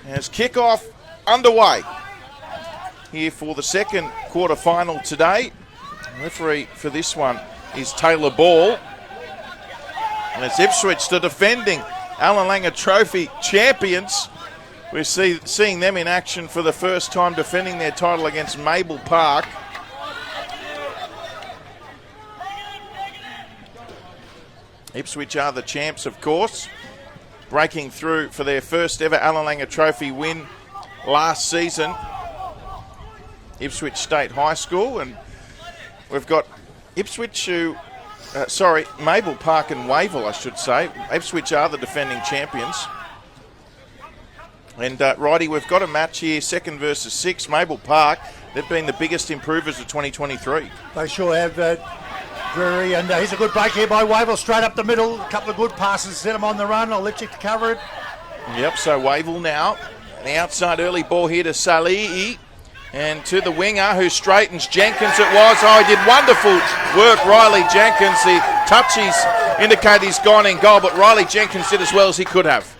As kickoff underway here for the second quarter final today. Referee for this one is Taylor Ball. And it's Ipswich, the defending Allan Langer Trophy champions. We're seeing them in action for the first time, defending their title against Mabel Park. Ipswich are the champs, of course, breaking through for their first ever Allan Langer Trophy win last season. Ipswich State High School, and we've got Ipswich Mabel Park and Wavell, I should say. Ipswich are the defending champions. And righty, we've got a match here, 2nd versus 6. Mabel Park, they've been the biggest improvers of 2023. They sure have, Drury, and here's a good break here by Wavell, straight up the middle. A couple of good passes, set him on the run. I'll let you cover it. Yep, so Wavell now. The outside early ball here to Sali'i. And to the winger who straightens Jenkins it was. Oh, he did wonderful work, Riley Jenkins. The touchies indicate he's gone in goal, but Riley Jenkins did as well as he could have.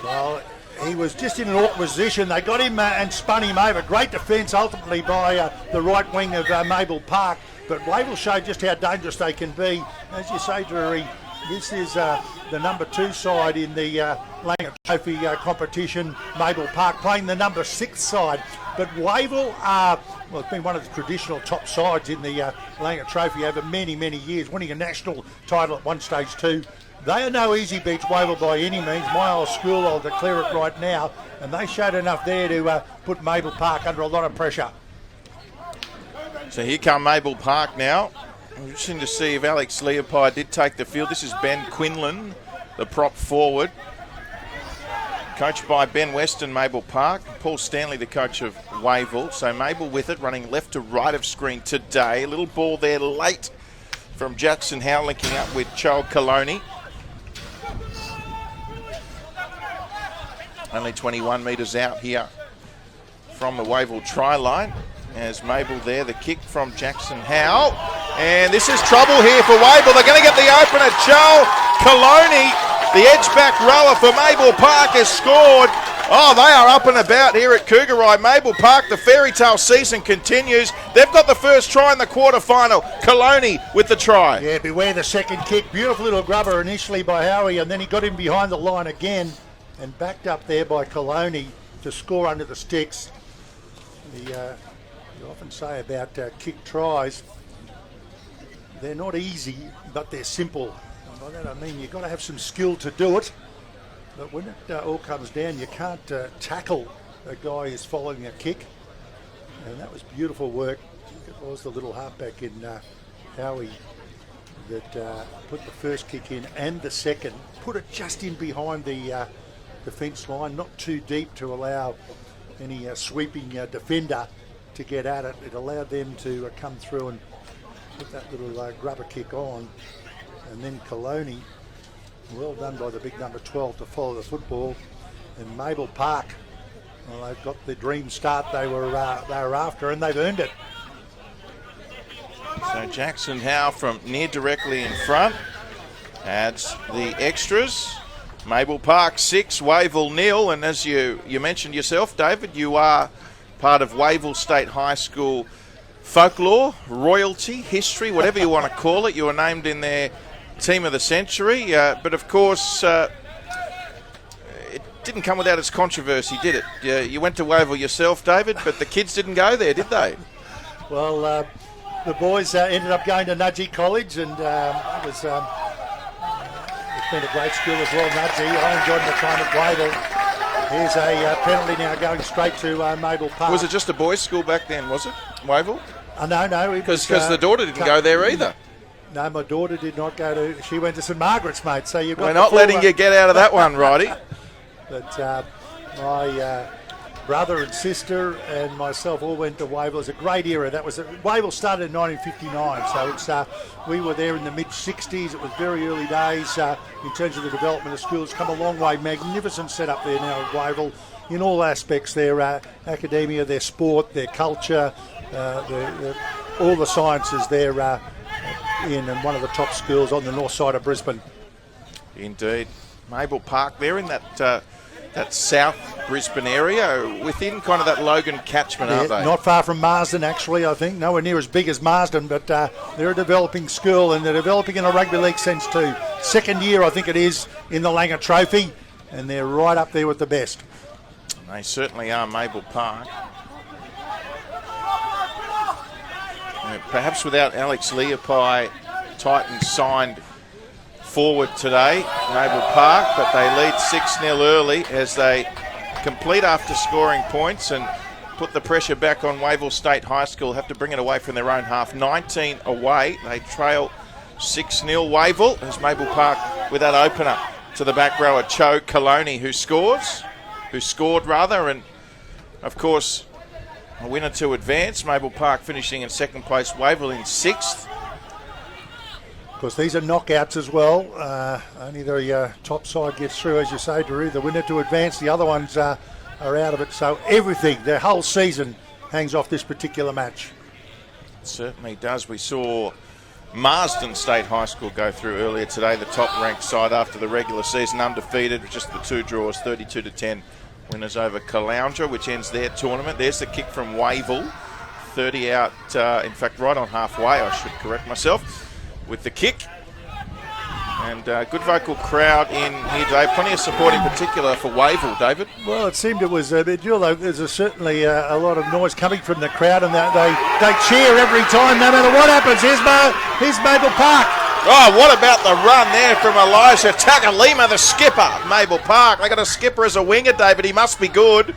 Well, he was just in an awkward position. They got him and spun him over. Great defence ultimately by the right wing of Mabel Park. But Wavell showed just how dangerous they can be. As you say, Drury, this is the number 2 side in the Langer Trophy competition. Mabel Park playing the number 6 side. But Wavell it's been one of the traditional top sides in the Langer Trophy over many, many years, winning a national title at one stage too. They are no easy beats, Wavell, by any means. My old school, I'll declare it right now. And they showed enough there to put Mabel Park under a lot of pressure. So here come Mabel Park now. Interesting to see if Alex Leopold did take the field. This is Ben Quinlan, the prop forward. Coached by Ben Weston, Mabel Park. Paul Stanley, the coach of Wavell. So Mabel with it, running left to right of screen today. A little ball there late from Jackson Howe, linking up with Joel Coloni. Only 21 metres out here from the Wavell try line. As Mabel there, the kick from Jackson Howe. And this is trouble here for Wavell. They're going to get the opener. Joel Coloni, the edge-back rower for Mabel Park, has scored. Oh, they are up and about here at Cougarai. Mabel Park, the fairy tale season continues. They've got the first try in the quarter-final. Coloni with the try. Yeah, beware the second kick. Beautiful little grubber initially by Howie, and then he got him behind the line again and backed up there by Coloni to score under the sticks. You often say about kick tries, they're not easy, but they're simple. And by that I mean you've got to have some skill to do it. But when it all comes down, you can't tackle a guy who's following a kick. And that was beautiful work. I think it was the little halfback in Howie that put the first kick in and the second. Put it just in behind the defence line, not too deep to allow any sweeping defender to get at it. It allowed them to come through and put that little grubber kick on. And then Coloni, well done by the big number 12 to follow the football. And Mabel Park, well, they've got the dream start they were after, and they've earned it. So Jackson Howe from near directly in front adds the extras. Mabel Park 6, Wavell 0, and as you mentioned yourself, David, you are part of Wavell State High School folklore, royalty, history, whatever you want to call it. You were named in their team of the century, but of course it didn't come without its controversy, did it? You went to Wavell yourself, David, but the kids didn't go there, did they? Well, the boys ended up going to Nudgee College, and it was it's been a great school as well, Nudgee. I enjoyed my time at Wavell. Here's a penalty now going straight to Mabel Park. Was it just a boys' school back then, was it, Wavell? No. Because the daughter didn't go there either. No, my daughter did not go to... She went to St Margaret's, mate. So you've got We're not letting you get out of that one, Roddy. But my brother and sister and myself all went to Wavell. It was a great era. Wavell started in 1959, so we were there in the mid-60s. It was very early days in terms of the development of schools. Come a long way. Magnificent setup there now at Wavell in all aspects. Their academia, their sport, their culture, all the sciences there in and one of the top schools on the north side of Brisbane. Indeed. Mabel Park there in that that South Brisbane area, within kind of that Logan catchment, aren't they? Not far from Marsden, actually, I think. Nowhere near as big as Marsden, but they're a developing school, and they're developing in a rugby league sense too. Second year, I think it is, in the Langer Trophy, and they're right up there with the best. They certainly are, Mabel Park. Perhaps without Alex Leopai, Titans signed forward today, Mabel Park, but they lead 6-0 early as they complete after scoring points and put the pressure back on Wavell State High School. Have to bring it away from their own half. 19 away. They trail 6-0 Wavell as Mabel Park with that opener to the back rower, Cho Coloni, who scored, and of course a winner to advance. Mabel Park finishing in second place, Wavell in sixth. Of course, these are knockouts as well. Only the top side gets through, as you say, Drew. The winner to advance, the other ones are out of it. So everything, their whole season, hangs off this particular match. It certainly does. We saw Marsden State High School go through earlier today, the top-ranked side after the regular season, undefeated, just the two draws, 32-10. Winners over Caloundra, which ends their tournament. There's the kick from Wavell. 30 out, in fact, right on halfway, I should correct myself, with the kick. And good vocal crowd in here today. Plenty of support in particular for Wavell, David. Well, it seemed it was a bit, there's certainly a lot of noise coming from the crowd, and they cheer every time, no matter what happens. Here's Mabel Park. Oh, what about the run there from Elijah Takalima, the skipper, Mabel Park. They got a skipper as a winger, David. He must be good.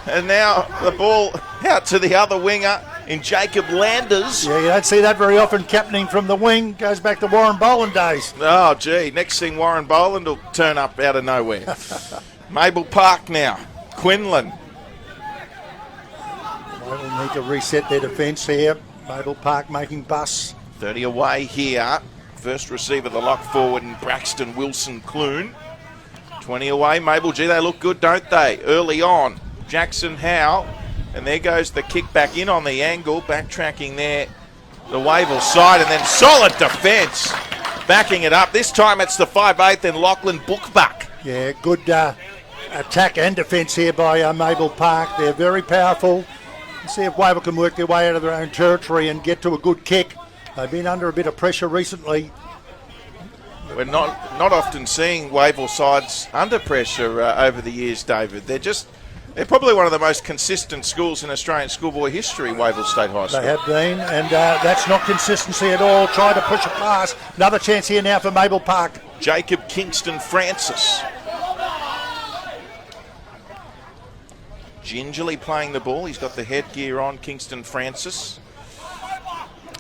And now the ball out to the other winger in Jacob Landers. Yeah, you don't see that very often, captaining from the wing. Goes back to Warren Boland days. Oh, gee. Next thing, Warren Boland will turn up out of nowhere. Mabel Park now. Quinlan. They'll need to reset their defence here. Mabel Park making bus. 30 away here. First receiver, the lock forward, in Braxton Wilson Clune. 20 away. Mabel, gee, they look good, don't they? Early on. Jackson Howe. And there goes the kick back in on the angle. Backtracking there. The Wavell side. And then solid defence. Backing it up. This time it's the 5'8" and Lachlan Bookbuck. Yeah, good attack and defence here by Mabel Park. They're very powerful. Let's see if Wavell can work their way out of their own territory and get to a good kick. They've been under a bit of pressure recently. We're not often seeing Wavell sides under pressure over the years, David. They're probably one of the most consistent schools in Australian schoolboy history, Wavell State High School. They have been, and that's not consistency at all. Trying to push a pass. Another chance here now for Mabel Park. Jacob Kingston Francis. Gingerly playing the ball. He's got the headgear on, Kingston Francis.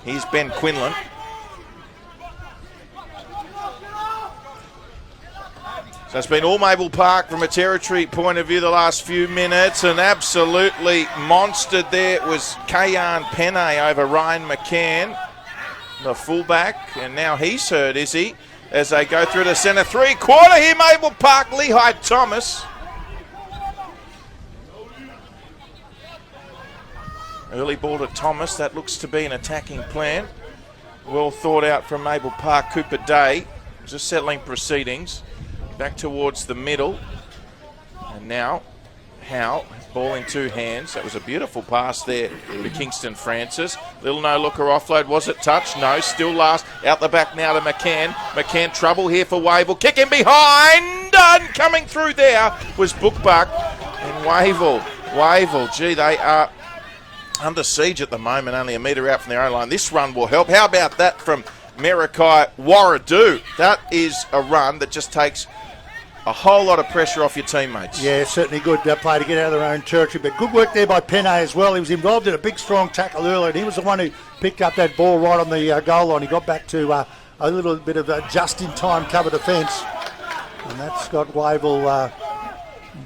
Here's Ben Quinlan. So it's been all Mabel Park from a territory point of view the last few minutes, and absolutely monstered there was Kayan Penne over Ryan McCann, the fullback, and now he's hurt, is he? As they go through the centre, 3/4 here, Mabel Park, Lehigh Thomas. Early ball to Thomas, that looks to be an attacking plan. Well thought out from Mabel Park. Cooper Day just settling proceedings. Back towards the middle. And now Howe, ball in two hands. That was a beautiful pass there to Kingston Francis. Little no-looker offload. Was it touched? No, still last. Out the back now to McCann. McCann trouble here for Wavell. Kick in behind. And coming through there was Bookbuck. And Wavell, gee, they are under siege at the moment, only a metre out from their own line. This run will help. How about that from Merakai Warradu? That is a run that just takes a whole lot of pressure off your teammates. Yeah, certainly good play to get out of their own territory, but good work there by Penne as well. He was involved in a big, strong tackle earlier, and he was the one who picked up that ball right on the goal line. He got back to a little bit of a just-in-time cover defence, and that's got Wavell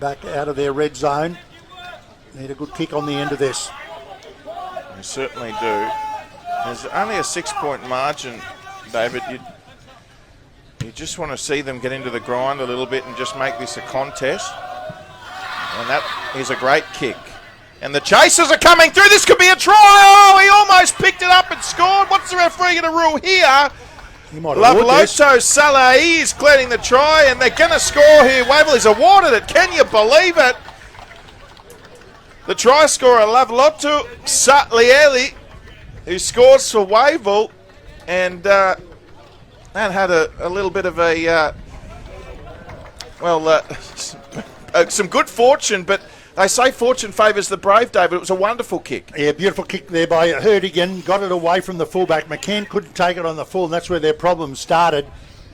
back out of their red zone. Need a good kick on the end of this. They certainly do. There's only a 6-point margin, David. You just want to see them get into the grind a little bit and just make this a contest. And that is a great kick. And the chasers are coming through. This could be a try. Oh, he almost picked it up and scored. What's the referee going to rule here? He might have awarded this. Loveloto Saleh is clearing the try, and they're going to score here. Wavell is awarded it. Can you believe it? The try scorer, Loveloto Saleh, who scores for Wavell, and that had a little bit of a, some good fortune, but they say fortune favours the brave, David. It was a wonderful kick. Yeah, beautiful kick there by Herdigan. Got it away from the fullback. McCann couldn't take it on the full, and that's where their problems started.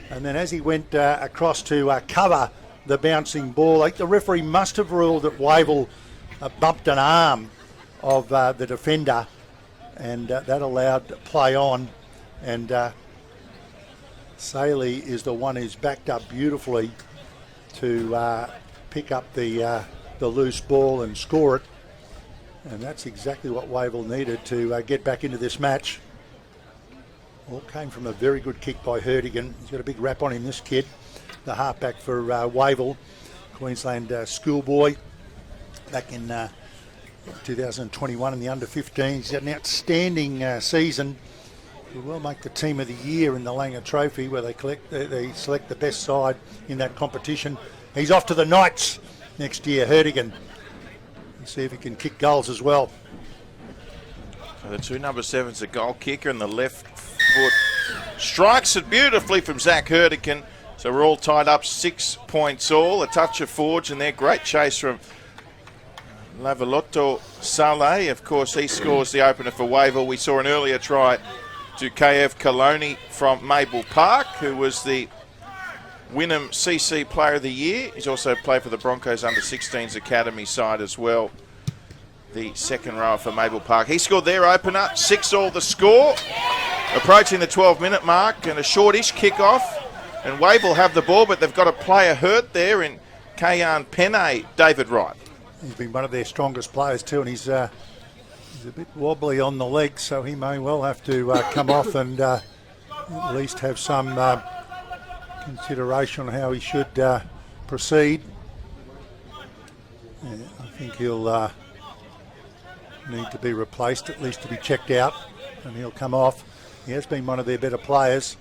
And then as he went across to cover the bouncing ball, the referee must have ruled that Wavell bumped an arm of the defender, and that allowed play on. And Saley is the one who's backed up beautifully to pick up the loose ball and score it, and that's exactly what Wavell needed to get back into this match. All came from a very good kick by Herdigan. He's got a big rap on him, this kid, the halfback for Wavell, Queensland schoolboy, back in 2021 in the under-15s. He's had an outstanding season. He will make the team of the year in the Langer Trophy, where they select the best side in that competition. He's off to the Knights next year, Herdigan, and see if he can kick goals as well. So the two number 7's a goal kicker, and the left foot strikes it beautifully from Zach Herdigan. So we're all tied up 6 points all. A touch of Forge, and their great chase from Loveloto Saleh. Of course, he scores the opener for Wavell. We saw an earlier try to KF Coloni from Mabel Park, who was the Wynnum CC Player of the Year. He's also played for the Broncos under-16s Academy side as well. The second rower for Mabel Park. He scored their opener, 6-all the score. Approaching the 12-minute mark, and a shortish kick-off. And Wavell have the ball, but they've got a player hurt there in Kayan Penne, David Wright. He's been one of their strongest players too, and he's a bit wobbly on the legs, so he may well have to come off and at least have some consideration on how he should proceed. Yeah, I think he'll need to be replaced, at least to be checked out, and he'll come off. He has been one of their better players,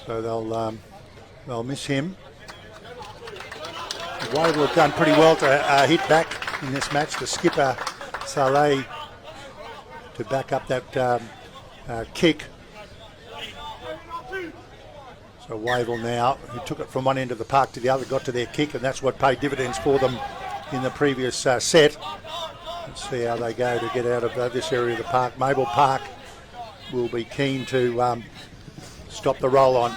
so they'll miss him. Wavell have done pretty well to hit back in this match. The skipper Saleh to back up that kick. So Wavell now, who took it from one end of the park to the other, got to their kick, and that's what paid dividends for them in the previous set. Let's see how they go to get out of this area of the park. Mabel Park will be keen to stop the roll on.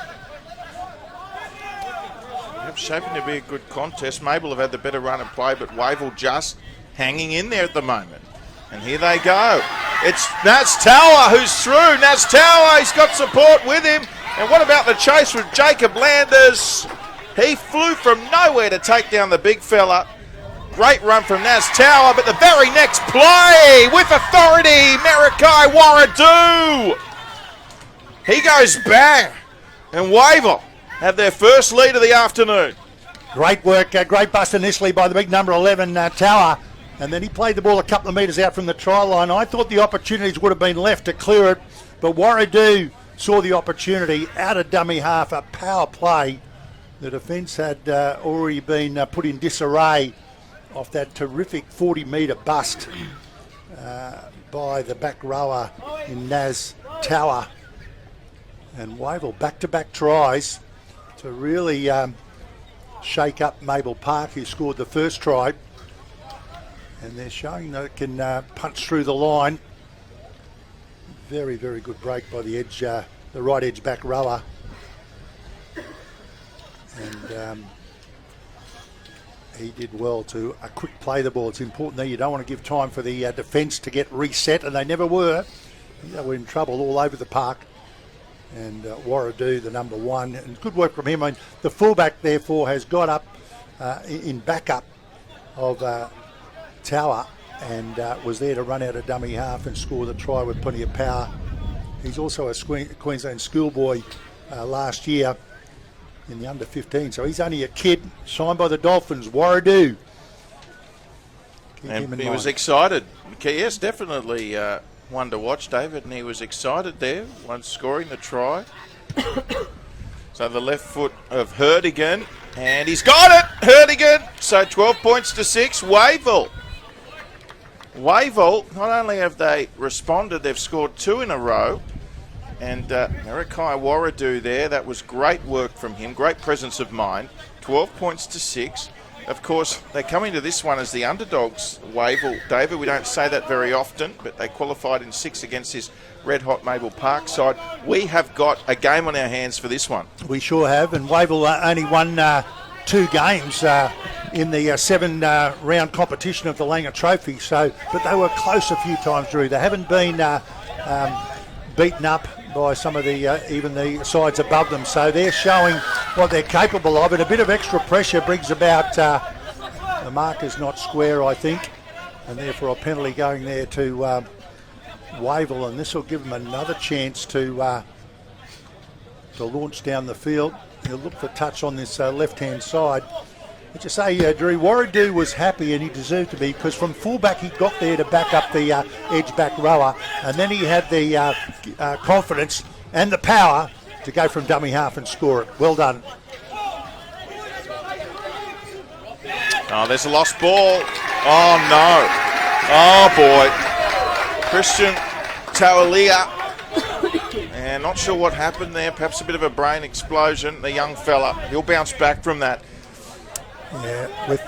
It's shaping to be a good contest. Mabel have had the better run and play, but Wavell just hanging in there at the moment. And here they go. It's Naz Tower who's through. Naz Tower, he's got support with him. And what about the chase with Jacob Landers? He flew from nowhere to take down the big fella. Great run from Naz Tower, but the very next play with authority, Marikai Waradu. He goes bang, and Wavell have their first lead of the afternoon. Great work, great bust initially by the big number 11 Tower, and then he played the ball a couple of metres out from the try line. I thought the opportunities would have been left to clear it, but Waradu saw the opportunity out of dummy half, a power play. The defence had already been put in disarray off that terrific 40-metre bust by the back rower in Naz Tower. And Wavell back-to-back tries to really shake up Mabel Park, who scored the first try. And they're showing that it can punch through the line. Very, very good break by the edge, the right edge back rower. And he did well to quick play the ball. It's important that you don't want to give time for the defence to get reset, and they never were. They were in trouble all over the park. And Waradu, the number 1, and good work from him. I mean, the fullback, therefore, has got up in backup of Tower and was there to run out of dummy half and score the try with plenty of power. He's also a Queensland schoolboy last year in the under-15, so he's only a kid, signed by the Dolphins. Waradu. And he was excited. Yes, definitely. one to watch, David, and he was excited there, once scoring the try. So the left foot of Herdigan, and he's got it, Herdigan. So 12 points to 6, Wavell. Wavell, not only have they responded, they've scored 2 in a row. And Marikai Warradu there, that was great work from him, great presence of mind. 12 points to 6. Of course, they come into this one as the underdogs, Wavell. David, we don't say that very often, but they qualified in 6 against this red-hot Mabel Park side. We have got a game on our hands for this one. We sure have, and Wavell only won 2 games in the 7-round competition of the Langer Trophy. But they were close a few times, Drew. They haven't been beaten up by some of the even the sides above them, so they're showing what they're capable of, and a bit of extra pressure brings about the marker's not square, I think, and therefore a penalty going there to Wavell, and this will give them another chance to launch down the field. He'll look for touch on this left-hand side. But you say, Drew, Warradu was happy, and he deserved to be, because from fullback he got there to back up the edge back rower, and then he had the confidence and the power to go from dummy half and score it. Well done. Oh, there's a lost ball. Oh, no. Oh, boy. Christian Tawalia. And not sure what happened there. Perhaps a bit of a brain explosion. The young fella, he'll bounce back from that. Yeah, with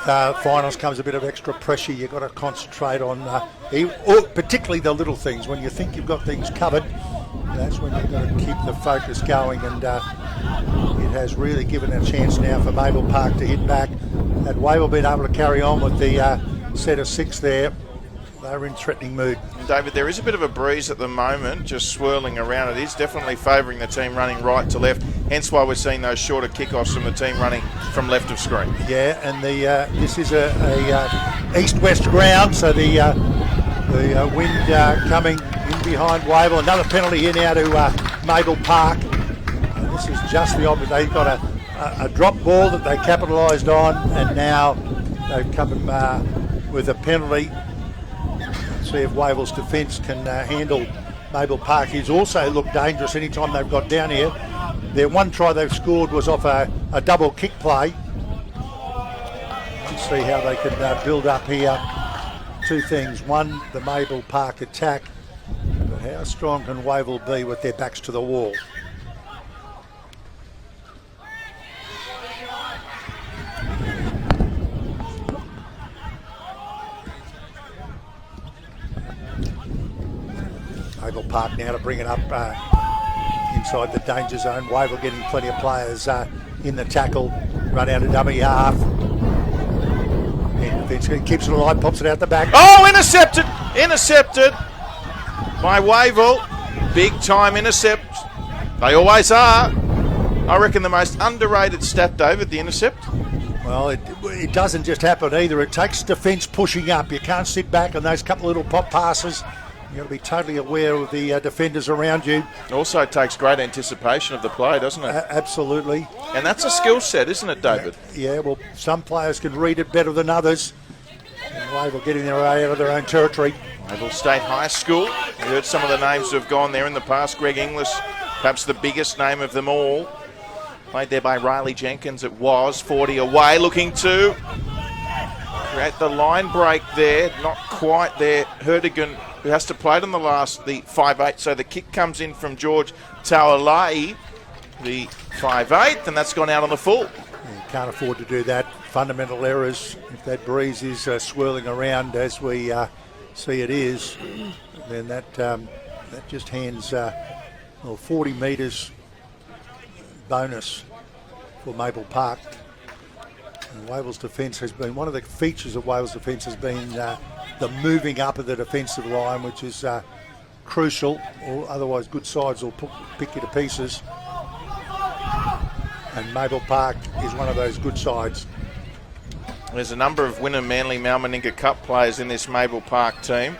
finals comes a bit of extra pressure. You've got to concentrate on, particularly the little things. When you think you've got things covered, that's when you've got to keep the focus going. And it has really given a chance now for Mabel Park to hit back. Had Wavell been able to carry on with the set of 6 there, they were in threatening mood. David, there is a bit of a breeze at the moment, just swirling around. It is definitely favouring the team running right to left, hence why we're seeing those shorter kickoffs from the team running from left of screen. Yeah, and this is a east-west ground, so the wind coming in behind Wavell. Another penalty here now to Mabel Park. And this is just the opposite. They've got a drop ball that they capitalised on, and now they've come with a penalty. See if Wavell's defence can handle Mabel Park. He's also looked dangerous anytime they've got down here. Their one try they've scored was off a double kick play. Let's see how they can build up here. 2 things. One, the Mabel Park attack, but how strong can Wavell be with their backs to the wall? Mabel Park now to bring it up inside the danger zone. Wavell getting plenty of players in the tackle. Run out of dummy half. And defence keeps it alive, pops it out the back. Oh, intercepted! Intercepted by Wavell. Big time intercept. They always are. I reckon the most underrated stat, David, the intercept. Well, it doesn't just happen either. It takes defence pushing up. You can't sit back on those couple of little pop passes. You've got to be totally aware of the defenders around you. Also takes great anticipation of the play, doesn't it? Absolutely. And that's a skill set, isn't it, David? Yeah, well, some players can read it better than others. And Wavell getting their way out of their own territory. Wavell State High School. We heard some of the names who have gone there in the past. Greg Inglis, perhaps the biggest name of them all. Played there by Riley Jenkins. It was 40 away, looking to create the line break there. Not quite there. Herdigan, who has to play it on the 5'8", so the kick comes in from George Taualai, the 5'8", and that's gone out on the full. You can't afford to do that. Fundamental errors, if that breeze is swirling around as we see it is, then that just hands 40 metres bonus for Mabel Park. And Wavell's defence has been, one of the features of Wavell's defence has been the moving up of the defensive line, which is crucial, or otherwise good sides will pick you to pieces. And Mabel Park is one of those good sides. There's a number of Wynnum Manly Mal Meninga Cup players in this Mabel Park team.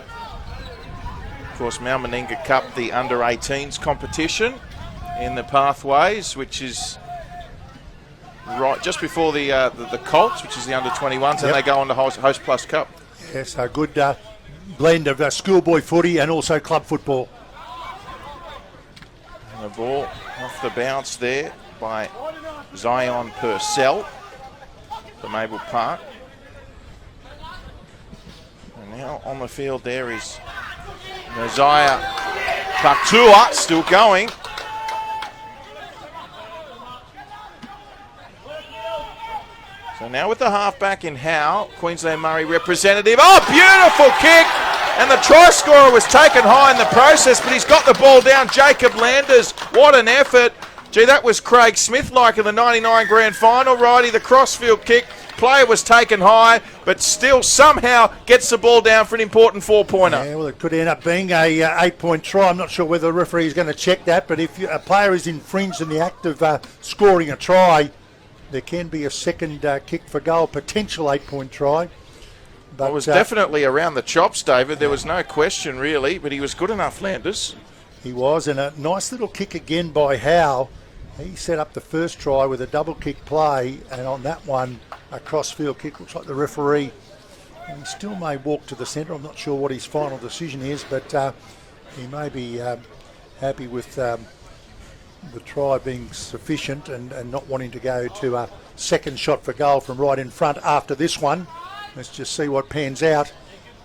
Of course, Mal Meninga Cup, the under-18s competition in the pathways, which is right just before the Colts, which is the under-21s, and they go on to Host Plus Cup. Yes, a good blend of schoolboy footy and also club football. And the ball off the bounce there by Zion Purcell for Mabel Park. And now on the field there is Mosiah Paktua still going. So now with the halfback in Howe, Queensland Murray representative. Oh, beautiful kick! And the try scorer was taken high in the process, but he's got the ball down. Jacob Landers, what an effort. Gee, that was Craig Smith-like in the 99 grand final, righty. The crossfield kick, player was taken high, but still somehow gets the ball down for an important 4-pointer. Yeah, well, it could end up being a 8-point try. I'm not sure whether the referee is going to check that, but if a player is infringed in the act of scoring a try, there can be a second kick for goal, potential 8-point try. But it was definitely around the chops, David. There was no question, really, but he was good enough, Landers. He was, and a nice little kick again by Howe. He set up the first try with a double kick play, and on that one, a cross-field kick. Looks like the referee, he still may walk to the centre. I'm not sure what his final decision is, but he may be happy with the try being sufficient and not wanting to go to a second shot for goal from right in front after this one. Let's just see what pans out.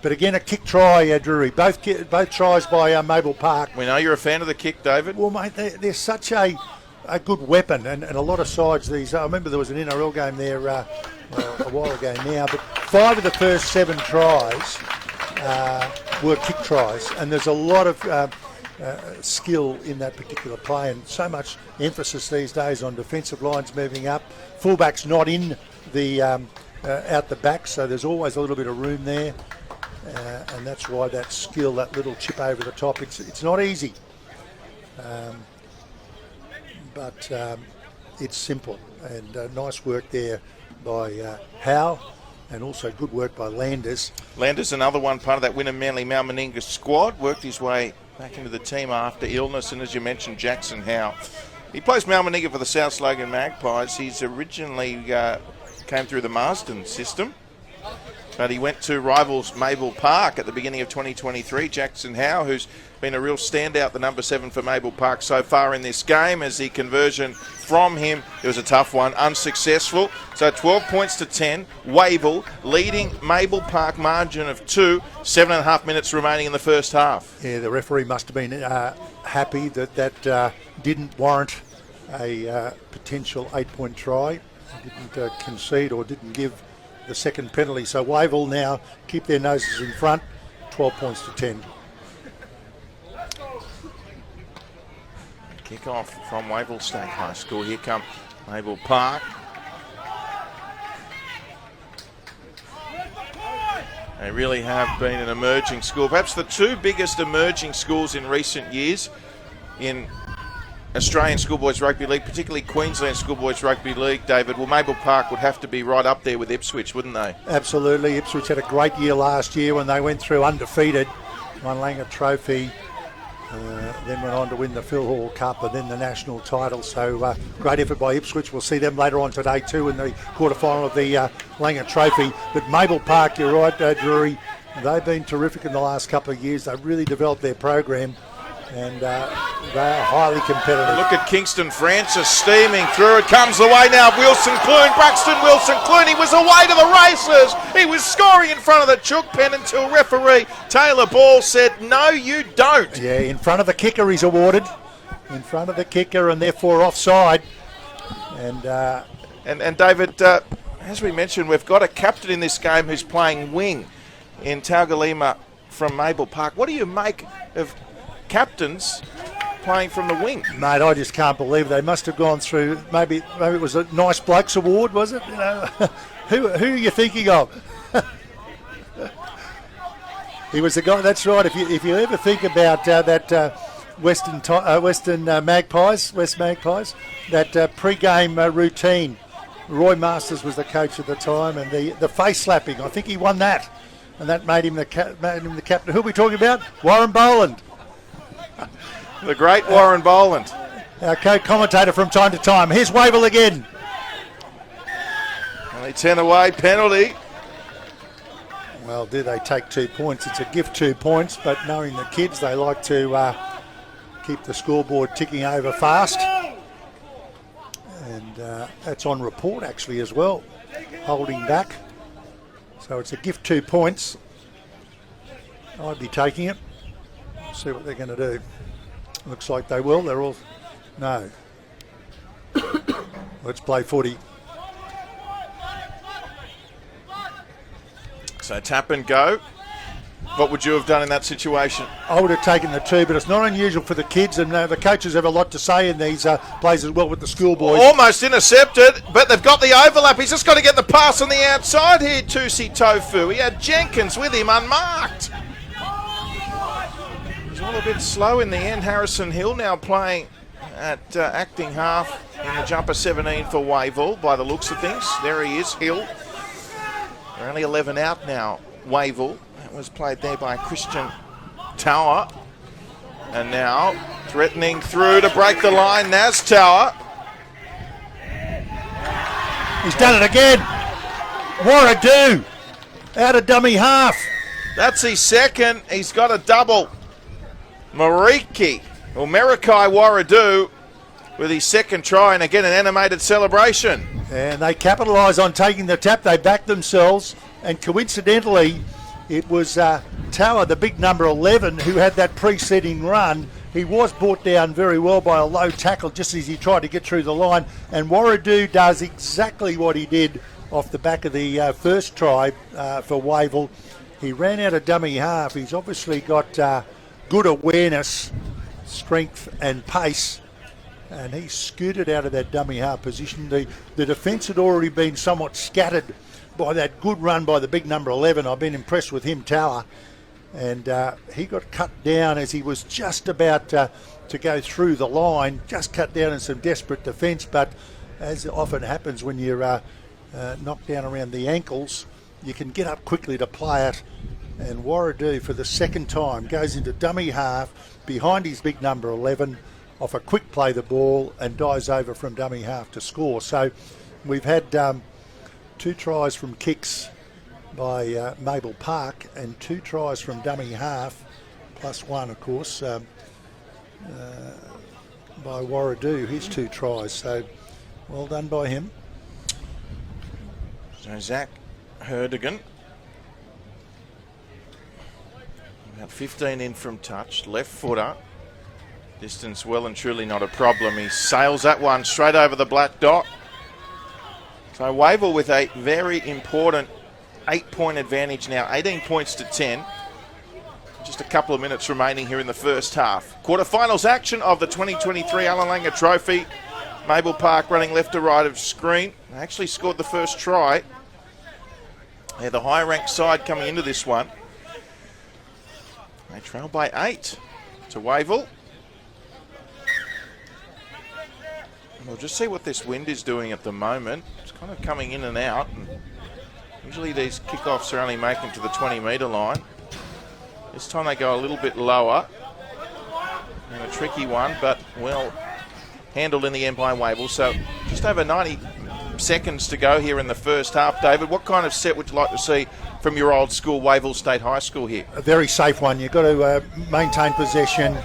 But again, a kick try, Drury. Both tries by Mabel Park. We know you're a fan of the kick, David. Well, mate, they're such a good weapon, and a lot of sides these. I remember there was an NRL game there a while ago now, but 5 of the first 7 tries were kick tries, and there's a lot of skill in that particular play, and so much emphasis these days on defensive lines moving up, fullbacks not in the out the back, so there's always a little bit of room there, and that's why that skill, that little chip over the top, it's not easy, but it's simple, and nice work there by Howe, and also good work by Landers. Landers, another one, part of that Wynnum Manly Mal Meninga squad, worked his way back into the team after illness, and as you mentioned, Jackson Howe. He plays Mal Meninga for the South Logan Magpies. He's originally came through the Marsden system, but he went to rivals Mabel Park at the beginning of 2023. Jackson Howe, who's been a real standout, the number 7 for Mabel Park so far in this game, as the conversion from him, it was a tough one, unsuccessful. So 12 points to 10. Wavell leading Mabel Park margin of 2, 7.5 minutes remaining in the first half. Yeah, the referee must have been happy that didn't warrant a potential 8-point try. Didn't concede or didn't give the second penalty. So Wavell now keep their noses in front, 12 points to 10. Kick off from Wavell State High School. Here come Mabel Park. They really have been an emerging school. Perhaps the 2 biggest emerging schools in recent years in Australian Schoolboys Rugby League, particularly Queensland Schoolboys Rugby League, David. Well, Mabel Park would have to be right up there with Ipswich, wouldn't they? Absolutely. Ipswich had a great year last year when they went through undefeated, won Langer Trophy, then went on to win the Phil Hall Cup and then the national title. So great effort by Ipswich. We'll see them later on today too in the quarterfinal of the Langer Trophy. But Mabel Park, you're right, Drury, they've been terrific in the last couple of years. They've really developed their program, and they are highly competitive. Look at Kingston Francis steaming through. It comes the way now of Wilson Clune. Braxton Wilson Clune, he was away to the races. He was scoring in front of the chook pen until referee Taylor Ball said, no, you don't. Yeah, in front of the kicker he's awarded. In front of the kicker, and therefore offside. And David, as we mentioned, we've got a captain in this game who's playing wing in Taugalima from Mabel Park. What do you make of captains playing from the wing? Mate, I just can't believe they must have gone through. Maybe it was a Nice Blokes Award, was it? You know, who are you thinking of? He was the guy. That's right. If you ever think about that West Magpies, that pre-game routine, Roy Masters was the coach at the time, and the face slapping. I think he won that, and that made him the captain. Who are we talking about? Warren Boland. The great Warren Boland. Our co-commentator from time to time. Here's Wavell again. Only 10 away, penalty. Well, do they take 2 points? It's a gift 2 points, but knowing the kids, they like to keep the scoreboard ticking over fast. And that's on report actually as well, holding back. So it's a gift 2 points. I'd be taking it. See what they're going to do. Looks like they will. They're all... No. Let's play footy. So tap and go. What would you have done in that situation? I would have taken the 2, but it's not unusual for the kids, and the coaches have a lot to say in these plays as well with the schoolboys. Almost intercepted, but they've got the overlap. He's just got to get the pass on the outside here, Tusi Tofu. He had Jenkins with him unmarked. He's all a bit slow in the end. Harrison Hill now playing at acting half in the jumper 17 for Wavell by the looks of things. There he is, Hill. They're only 11 out now, Wavell. That was played there by Christian Tower. And now threatening through to break the line, Naz Tower. He's done it again. Warradu out of dummy half. That's his second. He's got a double. Marakai Warradu with his second try, and again an animated celebration. And they capitalise on taking the tap. They backed themselves, and coincidentally, it was Tower, the big number 11, who had that preceding run. He was brought down very well by a low tackle just as he tried to get through the line. And Warradu does exactly what he did off the back of the first try for Wavell. He ran out of dummy half. He's obviously got good awareness, strength and pace. And he scooted out of that dummy half position. The defence had already been somewhat scattered by that good run by the big number 11. I've been impressed with him, Tower. And he got cut down as he was just about to go through the line, just cut down in some desperate defence. But as often happens when you're knocked down around the ankles, you can get up quickly to play it. And Warradu, for the second time, goes into dummy half behind his big number 11, off a quick play the ball, and dives over from dummy half to score. So we've had 2 tries from kicks by Mabel Park and 2 tries from dummy half, plus 1 of course by Warradu, his 2 tries. So well done by him. So Zach Herdigan, about 15 in from touch, left footer. Distance well and truly not a problem. He sails that one straight over the black dot. So Wavell with a very important 8-point advantage now, 18 points to 10. Just a couple of minutes remaining here in the first half. Quarterfinals action of the 2023 Allan Langer Trophy. Mabel Park running left to right of screen. They actually scored the first try. They're the high-ranked side coming into this one. They trail by 8 to Wavell. We'll just see what this wind is doing at the moment. It's kind of coming in and out. And usually these kickoffs are only making to the 20-metre line. This time they go a little bit lower. And a tricky one, but well handled in the end by Wavell. So just over 90 seconds to go here in the first half. David, what kind of set would you like to see from your old school, Wavell State High School here? A very safe one. You've got to maintain possession.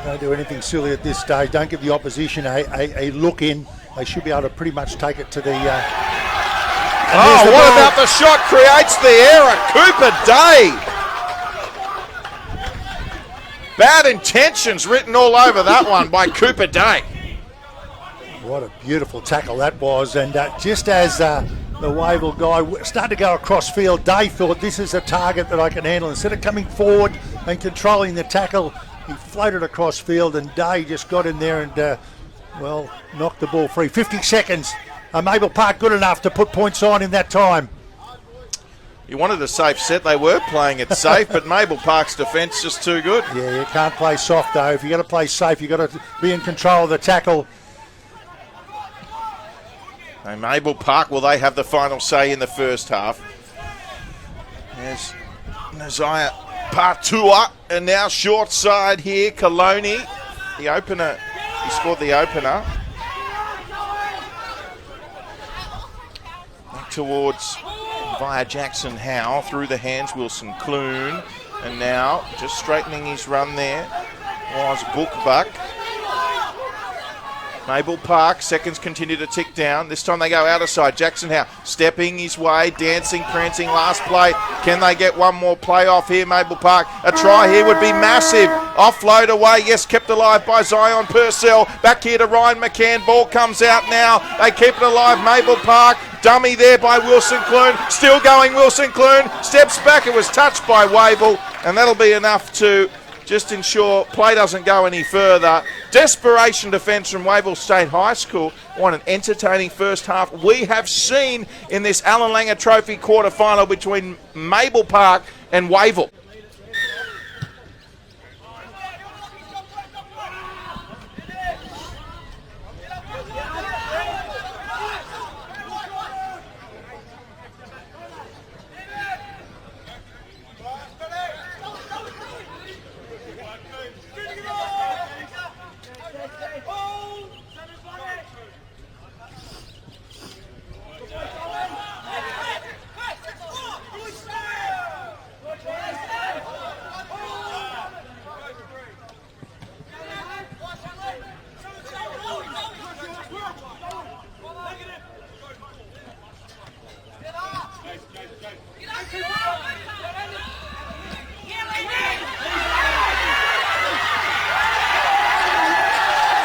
Don't do anything silly at this stage. Don't give the opposition a look in. They should be able to pretty much take it to the... what about the shot? Creates the error. Cooper Day. Bad intentions written all over that one by Cooper Day. What a beautiful tackle that was. And just as the Wavell guy started to go across field, Day thought, this is a target that I can handle. Instead of coming forward and controlling the tackle, he floated across field, and Day just got in there and, knocked the ball free. 50 seconds. Mabel Park good enough to put points on in that time. You wanted a safe set. They were playing it safe, but Mabel Park's defence just too good. Yeah, you can't play soft, though. If you've got to play safe, you've got to be in control of the tackle. And Mabel Park, will they have the final say in the first half? There's Nazaya Partua, and now short side here, Coloni, the opener. He scored the opener. Back towards via Jackson Howe. Through the hands, Wilson Clune. And now, just straightening his run there, was Bookbuck. Mabel Park, seconds continue to tick down. This time they go outer side. Jackson Howe stepping his way, dancing, prancing, last play. Can they get one more play off here, Mabel Park? A try here would be massive. Offload away, yes, kept alive by Zion Purcell. Back here to Ryan McCann. Ball comes out now. They keep it alive, Mabel Park. Dummy there by Wilson Clune. Still going, Wilson Clune. Steps back, it was touched by Wavell. And that'll be enough to just ensure play doesn't go any further. Desperation defence from Wavell State High School. What an entertaining first half we have seen in this Allan Langer Trophy quarter-final between Mabel Park and Wavell.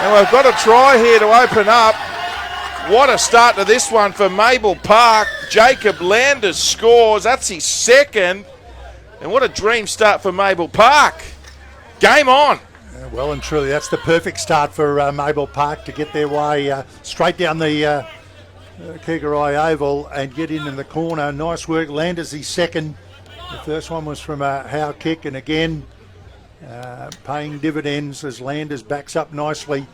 And we've got a try here to open up. What a start to this one for Mabel Park. Jacob Landers scores. That's his second. And what a dream start for Mabel Park. Game on. Well and truly, that's the perfect start for Mabel Park to get their way straight down the Kegarai Oval and get in the corner. Nice work. Landers his second. The first one was from a Howe kick, and again, paying dividends as Landers backs up nicely.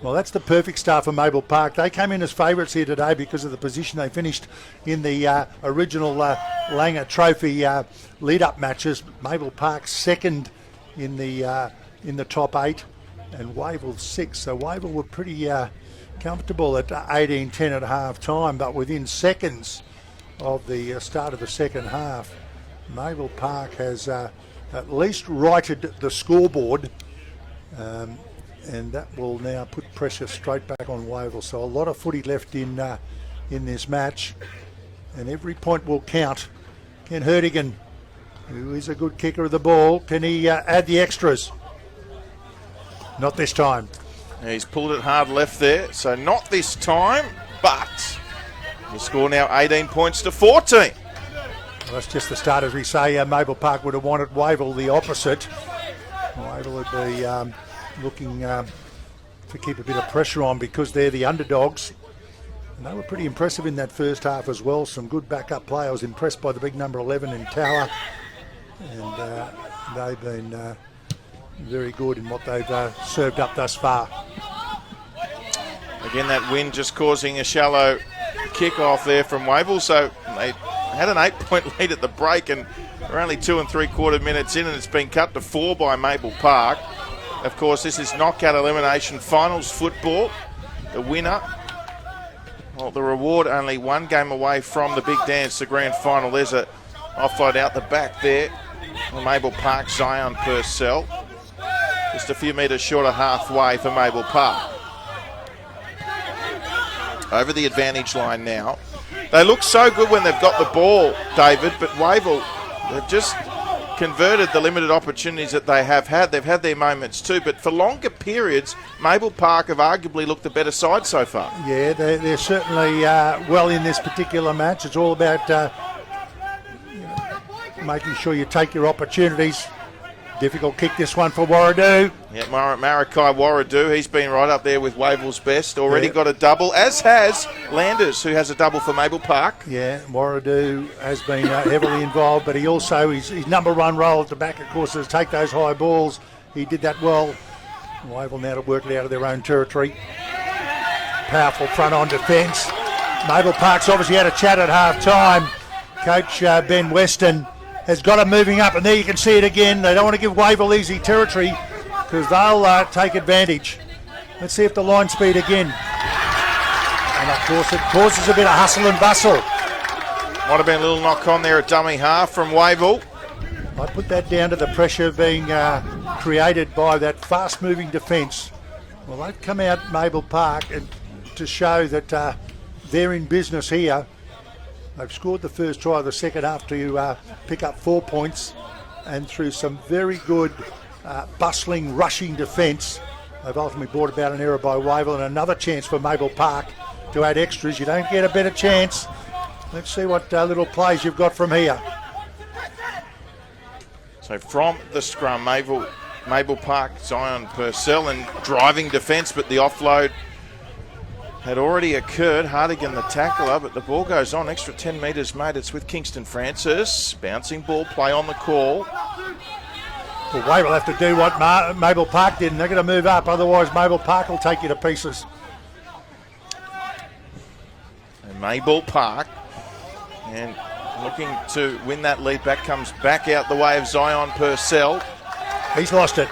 Well, that's the perfect start for Mabel Park. They came in as favourites here today because of the position they finished in the original Langer Trophy lead-up matches. Mabel Park second in the top 8, and Wavell 6. So Wavell were pretty comfortable at 18-10 at half time, but within seconds of the start of the second half, Mabel Park has at least righted the scoreboard, and that will now put pressure straight back on Wavell. So a lot of footy left in this match, and every point will count. Ken Hertigan, who is a good kicker of the ball, can he add the extras? Not this time. He's pulled it hard left there, so not this time, but the score now 18 points to 14. Well, that's just the start, as we say. Mabel Park would have wanted Wavell the opposite. Wavell would be looking to keep a bit of pressure on because they're the underdogs. And they were pretty impressive in that first half as well. Some good backup play. I was impressed by the big number 11 in Tower. And they've been very good in what they've served up thus far. Again, that wind just causing a shallow kick-off there from Wavell. So they had an 8-point lead at the break, and we're only 2 3/4 minutes in, and it's been cut to 4 by Mabel Park. Of course, this is knockout elimination finals football. The winner, well, the reward only one game away from the big dance, the grand final. There's a offload out the back there. Mabel Park, Zion Purcell. Just a few metres short of halfway for Mabel Park. Over the advantage line now. They look so good when they've got the ball, David, but Wavell, they've just converted the limited opportunities that they have had. They've had their moments too, but for longer periods, Mabel Park have arguably looked the better side so far. Yeah, they're certainly well in this particular match. It's all about making sure you take your opportunities. Difficult kick this one for Warradu. Yeah, Marikai Warradu, he's been right up there with Wavell's best. Already got a double, as has Landers, who has a double for Mabel Park. Yeah, Warradu has been heavily involved, but he also, his number one role at the back, of course, is take those high balls. He did that well. Wavell now to work it out of their own territory. Powerful front on defence. Mabel Park's obviously had a chat at half time. Coach Ben Weston has got them moving up, and there you can see it again. They don't want to give Wavell easy territory because they'll take advantage. Let's see if the line speed again. And of course it causes a bit of hustle and bustle. Might have been a little knock on there at dummy half from Wavell. I put that down to the pressure being created by that fast-moving defence. Well, they've come out Mabel Park to show that they're in business here. They've scored the first try of the second half to pick up 4 points, and through some very good bustling, rushing defence, they've ultimately brought about an error by Wavell and another chance for Mabel Park to add extras. You don't get a better chance. Let's see what little plays you've got from here. So from the scrum, Mabel Park, Zion Purcell, and driving defence, but the offload had already occurred. Hardigan the tackler, but the ball goes on. Extra 10 metres made. It's with Kingston Francis. Bouncing ball play on the call. Well, Wavell will have to do what Mabel Park did, and they're going to move up. Otherwise, Mabel Park will take you to pieces. And Mabel Park, and looking to win that lead back, comes back out the way of Zion Purcell. He's lost it.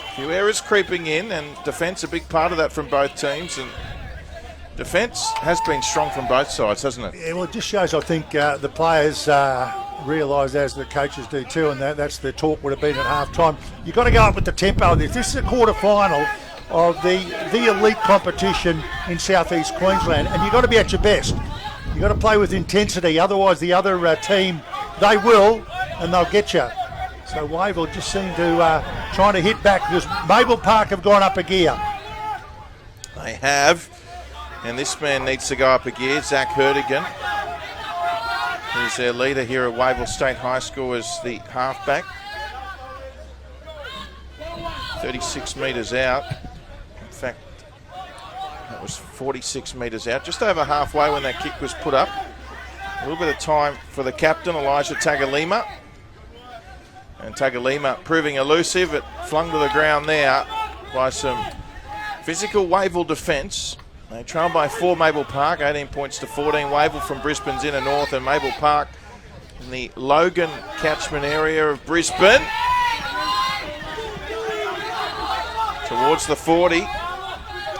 A few errors creeping in, and defence a big part of that from both teams. And defence has been strong from both sides, hasn't it? Yeah, well, it just shows, I think, the players realise, as the coaches do too, and that's the talk would have been at half-time. You've got to go up with the tempo of this. This is a quarter-final of the elite competition in southeast Queensland, and you've got to be at your best. You've got to play with intensity, otherwise the other team, they will, and they'll get you. So Wavell just seemed to trying to hit back, because Mabel Park have gone up a gear. They have, and this man needs to go up a gear, Zach Hertigan. He's their leader here at Wavell State High School as the halfback. 36 metres out. In fact, that was 46 metres out. Just over halfway when that kick was put up. A little bit of time for the captain, Elijah Tagalima. And Tagalima proving elusive. It flung to the ground there by some physical Wavell defence. They trail by 4, Mabel Park, 18 points to 14. Wavell from Brisbane's inner north, and Mabel Park in the Logan catchment area of Brisbane. Towards the 40.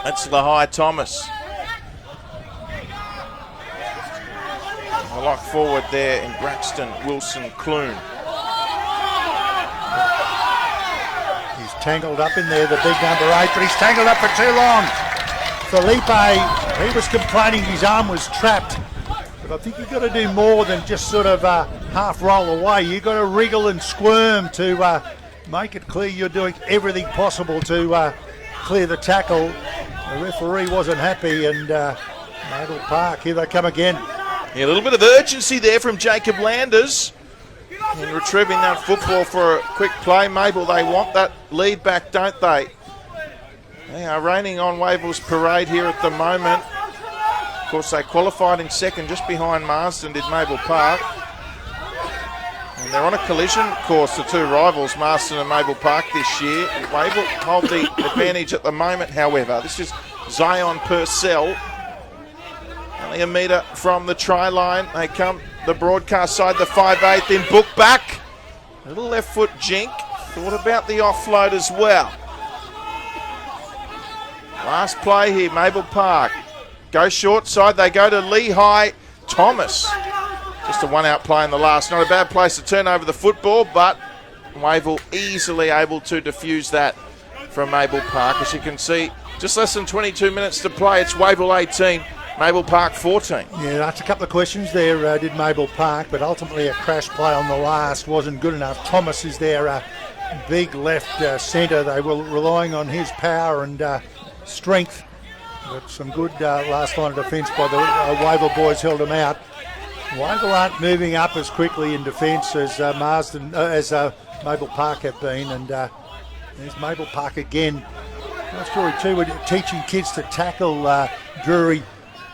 That's the high Thomas. A lock forward there in Braxton Wilson Clune. He's tangled up in there, the big number 8, but he's tangled up for too long. Felipe, he was complaining his arm was trapped, but I think you've got to do more than just sort of half roll away. You've got to wriggle and squirm to make it clear you're doing everything possible to clear the tackle. The referee wasn't happy, and Mabel Park, here they come again. Yeah, a little bit of urgency there from Jacob Landers in retrieving that football for a quick play. Mabel, they want that lead back, don't they? They are raining on Wavell's parade here at the moment. Of course, they qualified in second, just behind Marsden did Mabel Park. And they're on a collision course, the two rivals, Marsden and Mabel Park, this year. Wavell hold the advantage at the moment, however. This is Zion Purcell. Only a metre from the try line. They come the broadcast side, the 5/8, then book back. A little left foot jink. Thought about the offload as well. Last play here, Mabel Park. Go short side, they go to Lehigh Thomas. Just a one-out play in the last. Not a bad place to turn over the football, but Wavell easily able to defuse that from Mabel Park. As you can see, just less than 22 minutes to play. It's Wavell 18, Mabel Park 14. Yeah, that's a couple of questions there, did Mabel Park, but ultimately a crash play on the last wasn't good enough. Thomas is their big left centre. They were relying on his power and strength, but some good last line of defence by the Wavell boys held them out. Wavell aren't moving up as quickly in defence as Mabel Park have been, and there's Mabel Park again. My story too, we're teaching kids to tackle, Drury.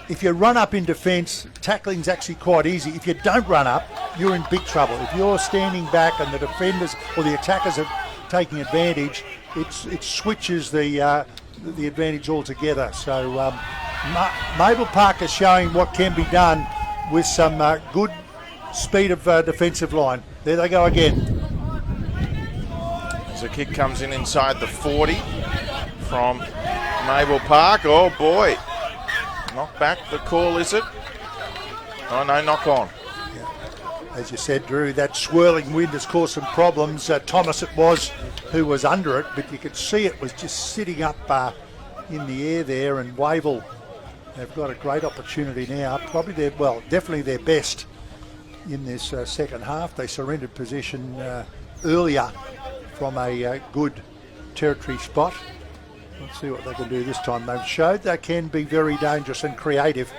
If you run up in defence, tackling's actually quite easy. If you don't run up, you're in big trouble. If you're standing back and the defenders or the attackers are taking advantage, it switches the advantage altogether. So Mabel Park is showing what can be done with some good speed of defensive line. There they go again. As the kick comes in inside the 40 from Mabel Park. Oh boy. Knock back the call, is it? Oh, no, knock on. As you said, Drew, that swirling wind has caused some problems. Thomas it was who was under it, but you could see it was just sitting up in the air there, and Wavell have got a great opportunity now. Probably definitely their best in this second half. They surrendered possession earlier from a good territory spot. Let's see what they can do this time. They've showed they can be very dangerous and creative.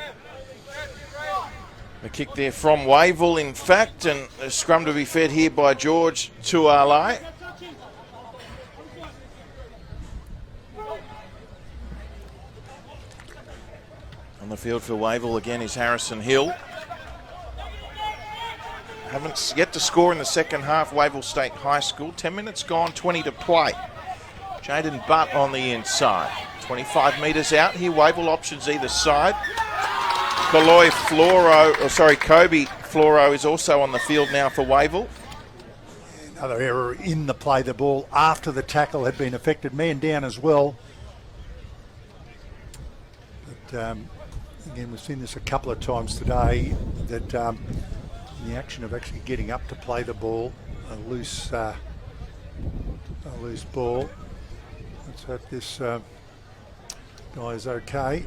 The kick there from Wavell, in fact, and a scrum to be fed here by George Tualai. On the field for Wavell again is Harrison Hill. Haven't yet to score in the second half, Wavell State High School. 10 minutes gone, 20 to play. Jaden Butt on the inside. 25 metres out here, Wavell options either side. Kobe Floro is also on the field now for Wavell. Another error in the play, the ball after the tackle had been affected, man down as well. But again, we've seen this a couple of times today, that in the action of actually getting up to play the ball, a loose ball. Let's hope this guy is okay.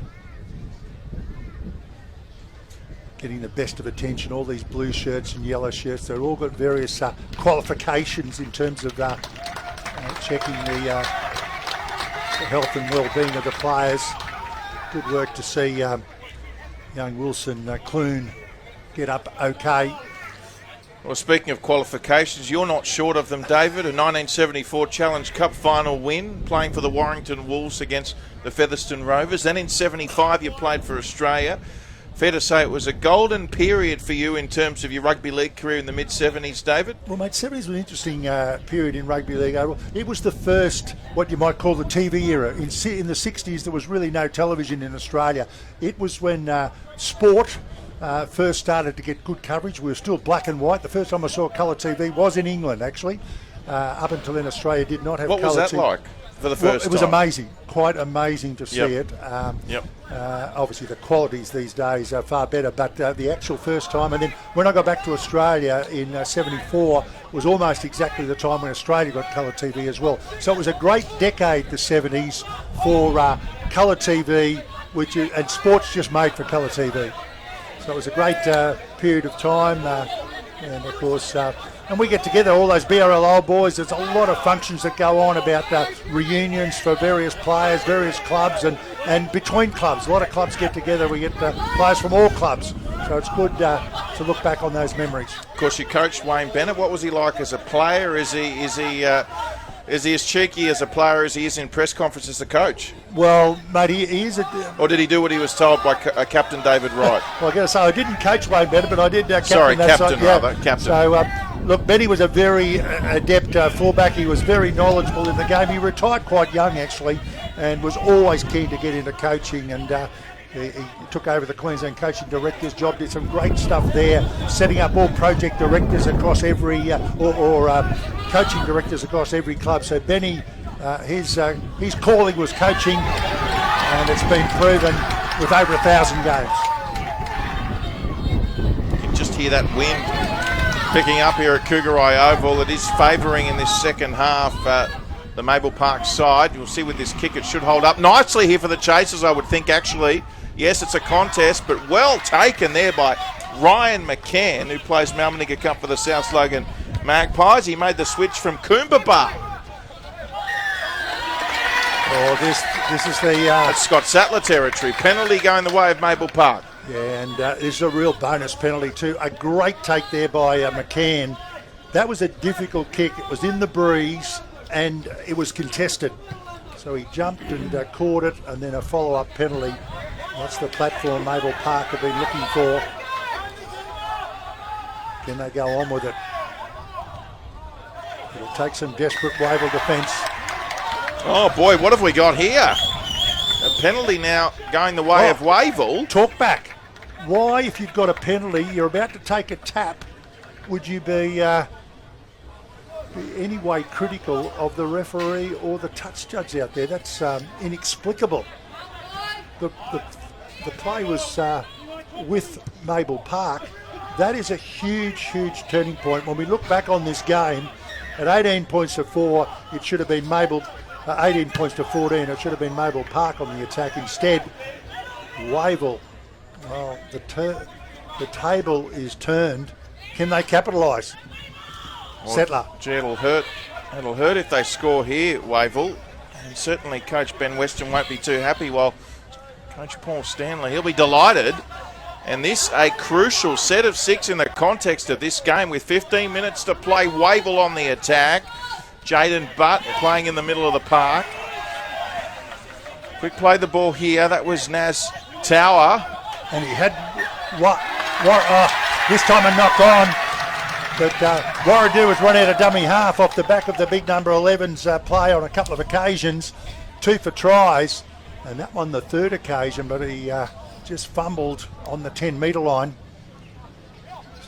Getting the best of attention, all these blue shirts and yellow shirts, they've all got various qualifications in terms of checking the health and well-being of the players. Good work to see young Wilson Clune get up okay. Well, speaking of qualifications, you're not short of them, David. A 1974 Challenge Cup final win, playing for the Warrington Wolves against the Featherston Rovers. Then in 75, you played for Australia. Fair to say it was a golden period for you in terms of your rugby league career in the mid-70s, David? Well, mate, 70s was an interesting period in rugby league. It was the first, what you might call the TV era. In the 60s, there was really no television in Australia. It was when sport first started to get good coverage. We were still black and white. The first time I saw colour TV was in England, actually. Up until then, Australia did not have colour TV. What was that like for the first time? It was amazing. Quite amazing to see it. Obviously, the qualities these days are far better, but the actual first time, and then when I got back to Australia in 74, was almost exactly the time when Australia got colour TV as well. So it was a great decade, the 70s, for colour TV, and sports just made for colour TV. So it was a great period of time, and of course, and we get together, all those BRL old boys. There's a lot of functions that go on about reunions for various players, various clubs, and between clubs. A lot of clubs get together. We get players from all clubs. So it's good to look back on those memories. Of course, you coached Wayne Bennett. What was he like as a player? Is he as cheeky as a player as he is in press conferences as a coach? Well, mate, he is or did he do what he was told by Captain David Wright? Well, I got to say, I didn't coach Wayne Bennett, but I did captain. Captain. So, look, Benny was a very adept fullback. He was very knowledgeable in the game. He retired quite young, actually, and was always keen to get into coaching, and he took over the Queensland coaching director's job, did some great stuff there, setting up all project directors across every, coaching directors across every club. So Benny, his calling was coaching, and it's been proven with over 1,000 games. You can just hear that wind picking up here at Cougarai Oval. It is favouring in this second half the Mabel Park side. You'll see with this kick it should hold up nicely here for the Chasers, I would think, actually. Yes, it's a contest, but well taken there by Ryan McCann, who plays Malmanica Cup for the South Logan Magpies. He made the switch from Coombaba. Oh, this is the... That's Scott Sattler territory. Penalty going the way of Mabel Park. Yeah, and this is a real bonus penalty too. A great take there by McCann. That was a difficult kick. It was in the breeze and it was contested. So he jumped and caught it, and then a follow-up penalty. That's the platform Mabel Park have been looking for. Can they go on with it? It'll take some desperate Wavell defence. Oh boy, what have we got here? A penalty now going the way of Wavell. Talk back. Why, if you've got a penalty, you're about to take a tap, would you be any way critical of the referee or the touch judge out there? That's inexplicable. The play was with Mabel Park, that is a huge turning point. When we look back on this game, at 18 points to 4, it should have been 18 points to 14, it should have been Mabel Park on the attack. Instead, Wavell, well, the table is turned. Can they capitalise? Well, Settler. Gee, it'll hurt if they score here, Wavell. And certainly Coach Ben Weston won't be too happy, while Coach Paul Stanley, he'll be delighted. And this a crucial set of 6 in the context of this game with 15 minutes to play. Wavell on the attack. Jaden Butt playing in the middle of the park. Quick play the ball here. That was Naz Tower. And he had this time a knock on. But Warradu has run out of dummy half off the back of the big number 11's play on a couple of occasions. 2 for tries. And that one the third occasion, but he just fumbled on the 10-metre line.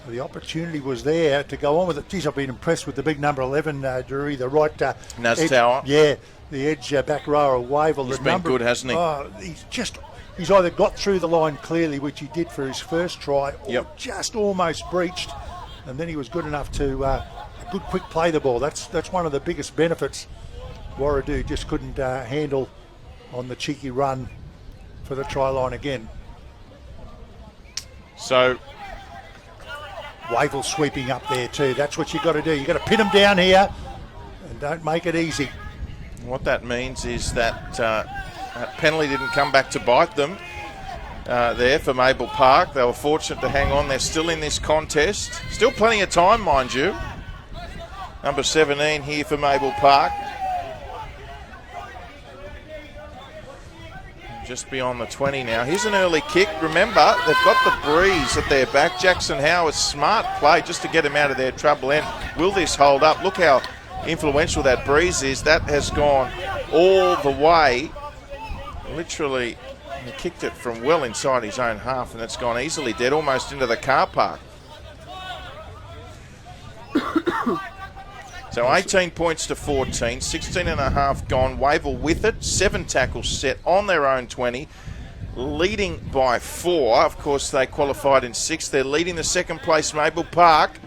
So the opportunity was there to go on with it. Geez, I've been impressed with the big number 11, Drury, the right Naz edge, Tower. Yeah, the edge back rower of Wavell. He's been good, hasn't he? He's either got through the line clearly, which he did for his first try, or just almost breached. And then he was good enough to a good quick play the ball. That's one of the biggest benefits. Warradu just couldn't handle on the cheeky run for the try line again. So Wavell sweeping up there too. That's what you've got to do. You've got to pin them down here and don't make it easy. What that means is that that penalty didn't come back to bite them there for Mabel Park. They were fortunate to hang on. They're still in this contest. Still plenty of time, mind you. Number 17 here for Mabel Park. Just beyond the 20 now. Here's an early kick. Remember, they've got the breeze at their back. Jackson Howard's smart play just to get him out of their trouble end. Will this hold up? Look how influential that breeze is. That has gone all the way. Literally, he kicked it from well inside his own half, and it's gone easily dead, almost into the car park. So 18 points to 14, 16 and a half gone. Wavell with it, 7 tackles set on their own 20, leading by 4. Of course, they qualified in 6th. They're leading the second place Mabel Park.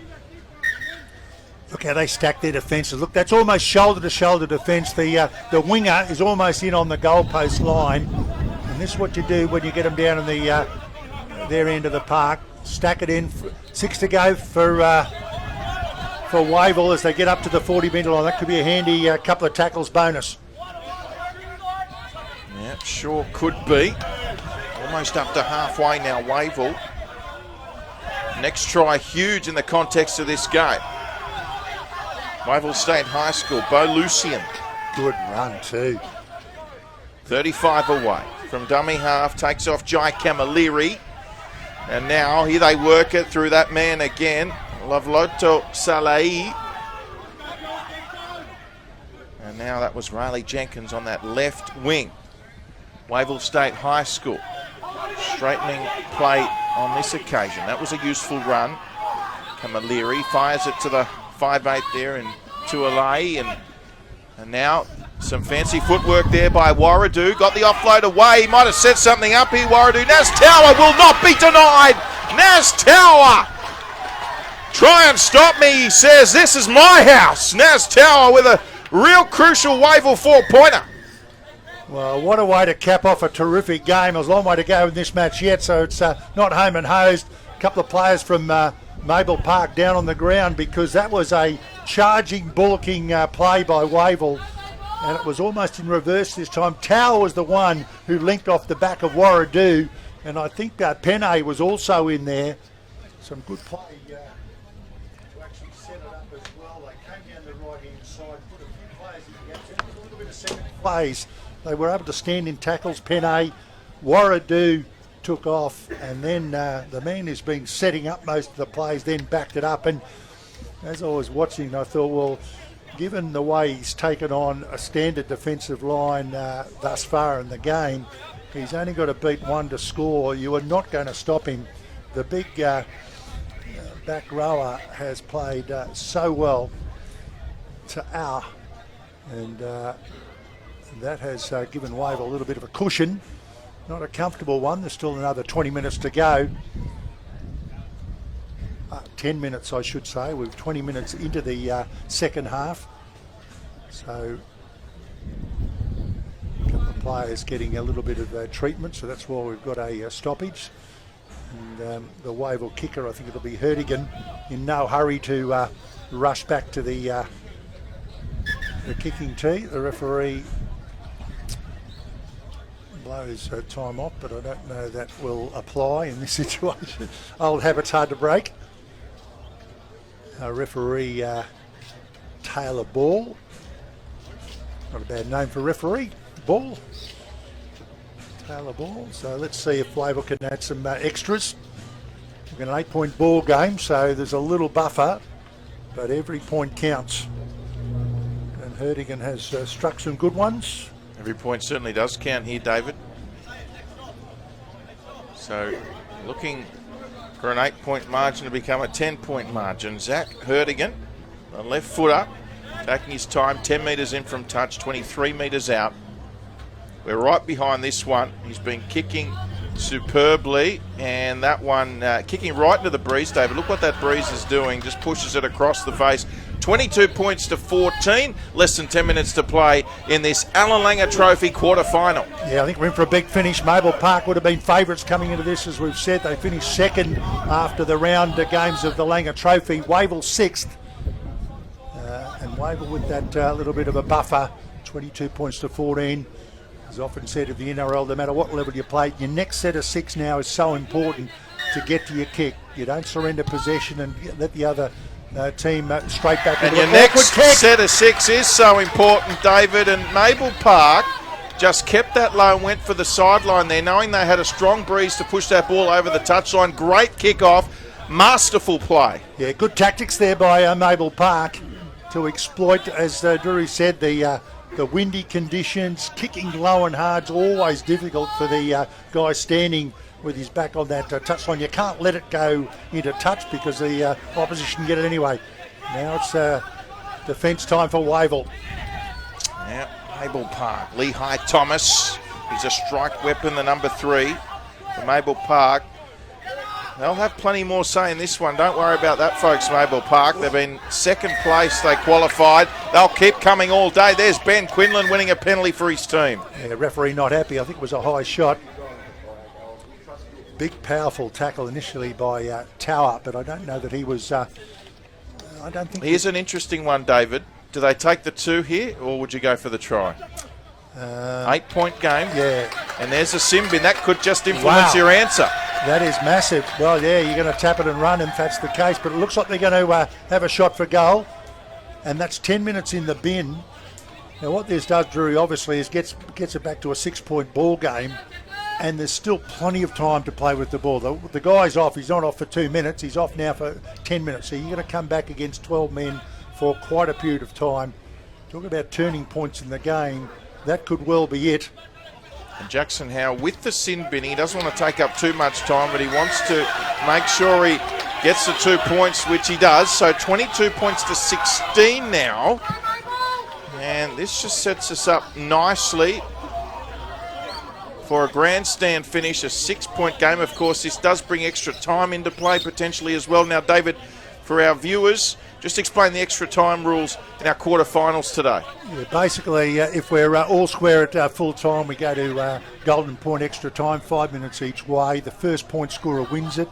Look how they stack their defences. Look, that's almost shoulder-to-shoulder defence. The winger is almost in on the goalpost line. And this is what you do when you get them down in their end of the park. Stack it in. 6 to go for Wavell as they get up to the 40-metre line. That could be a handy couple of tackles bonus. Yeah, sure could be. Almost up to halfway now, Wavell. Next try huge in the context of this game. Wavell State High School, Bo Lucian. Good run too. 35 away from dummy half, takes off Jai Camilleri. And now here they work it through that man again, Lavloto Salai. And now that was Riley Jenkins on that left wing. Wavell State High School straightening play on this occasion. That was a useful run. Camilleri fires it to the 5'8" there and to Alai, and now some fancy footwork there by Warradu. Got the offload away. He might have set something up here, Warradu. Naz Tower will not be denied. Naz Tower. Try and stop me, he says. This is my house. Naz Tower with a real crucial Wavell 4-pointer. Well, what a way to cap off a terrific game. There's a long way to go in this match yet, so it's not home and hosed. A couple of players from Mabel Park down on the ground because that was a charging, bullocking play by Wavell, and it was almost in reverse this time. Tower was the one who linked off the back of Warradu, and I think Penne was also in there. Some good play to actually set it up as well. They came down the right-hand side, put a few players in the gaps, a little bit of second plays. They were able to stand in tackles. Penne, Warradu took off, and then the man who's been setting up most of the plays then backed it up. And as I was watching, I thought, well, given the way he's taken on a standard defensive line thus far in the game, he's only got to beat one to score. You are not going to stop him. The big back rower has played so well to our, and that has given Wavell a little bit of a cushion. Not a comfortable one. There's still another 20 minutes to go. 10 minutes, I should say. We're 20 minutes into the second half. So a couple of players getting a little bit of treatment, so that's why we've got a stoppage. And the Wavell kicker, I think it'll be Hertigan, in no hurry to rush back to the kicking tee. The referee blows time off, but I don't know that will apply in this situation. Old habits hard to break. Referee Taylor Ball. Not a bad name for referee. Ball. Taylor Ball. So let's see if Wavell can add some extras. We've got an 8-point ball game, so there's a little buffer, but every point counts. And Hertigan has struck some good ones. Every point certainly does count here, David. So looking for an 8-point margin to become a 10-point margin. Zach Hertigan, the left foot up, taking his time, 10 metres in from touch, 23 metres out. We're right behind this one. He's been kicking superbly, and that one kicking right into the breeze, David. Look what that breeze is doing, just pushes it across the face. 22 points to 14, less than 10 minutes to play in this Allan Langer Trophy quarter-final. Yeah, I think we're in for a big finish. Mabel Park would have been favourites coming into this, as we've said. They finished second after the round games of the Langer Trophy. Wavell sixth. And Wavell with that little bit of a buffer, 22 points to 14. As often said of the NRL, no matter what level you play, your next set of 6 now is so important to get to your kick. You don't surrender possession and let the other team straight back. And your next set of 6 is so important, David. And Mabel Park just kept that low and went for the sideline there, knowing they had a strong breeze to push that ball over the touchline. Great kick-off, masterful play. Yeah, good tactics there by Mabel Park to exploit, as Drury said, the windy conditions. Kicking low and hard's always difficult for the guy standing with his back on that touchline. You can't let it go into touch because the opposition get it anyway. Now it's defence time for Wavell. Yeah, Mabel Park. Lehigh Thomas is a strike weapon, the number 3 for Mabel Park. They'll have plenty more say in this one. Don't worry about that, folks, Mabel Park. They've been second place. They qualified. They'll keep coming all day. There's Ben Quinlan winning a penalty for his team. Yeah, referee not happy. I think it was a high shot. Big, powerful tackle initially by Tower, but I don't know that he was... I don't think... Here's an interesting one, David. Do they take the 2 here, or would you go for the try? 8-point game. Yeah. And there's a sin bin. That could just influence your answer. That is massive. Well, yeah, you're going to tap it and run if that's the case, but it looks like they're going to have a shot for goal, and that's 10 minutes in the bin. Now, what this does, Drury, obviously, is gets it back to a 6-point ball game, and there's still plenty of time to play with the ball. The guy's off. He's not off for 2 minutes. He's off now for 10 minutes. So you're going to come back against 12 men for quite a period of time. Talk about turning points in the game. That could well be it. And Jackson Howe with the sin bin. He doesn't want to take up too much time, but he wants to make sure he gets the 2 points, which he does. So 22 points to 16 now. And this just sets us up nicely for a grandstand finish, a 6-point game. Of course, this does bring extra time into play potentially as well. Now, David, for our viewers, just explain the extra time rules in our quarterfinals today. Yeah, basically, if we're all square at full time, we go to golden point extra time, 5 minutes each way. The first point scorer wins it.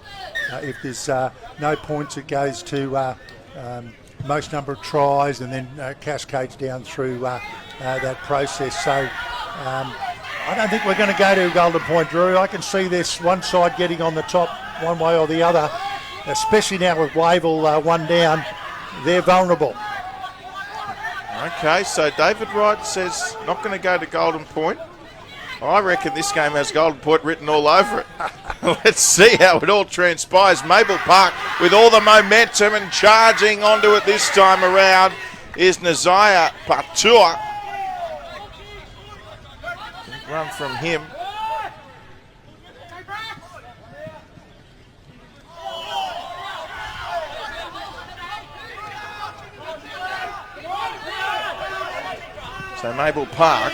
If there's no points, it goes to most number of tries and then cascades down through that process. So I don't think we're going to go to golden point, Drew. I can see this one side getting on the top one way or the other, especially now with Wavell one down. They're vulnerable. Okay, so David Wright says not going to go to golden point. I reckon this game has golden point written all over it. Let's see how it all transpires. Mabel Park with all the momentum and charging onto it this time around is Nazaya Patua. Big run from him. So Mabel Park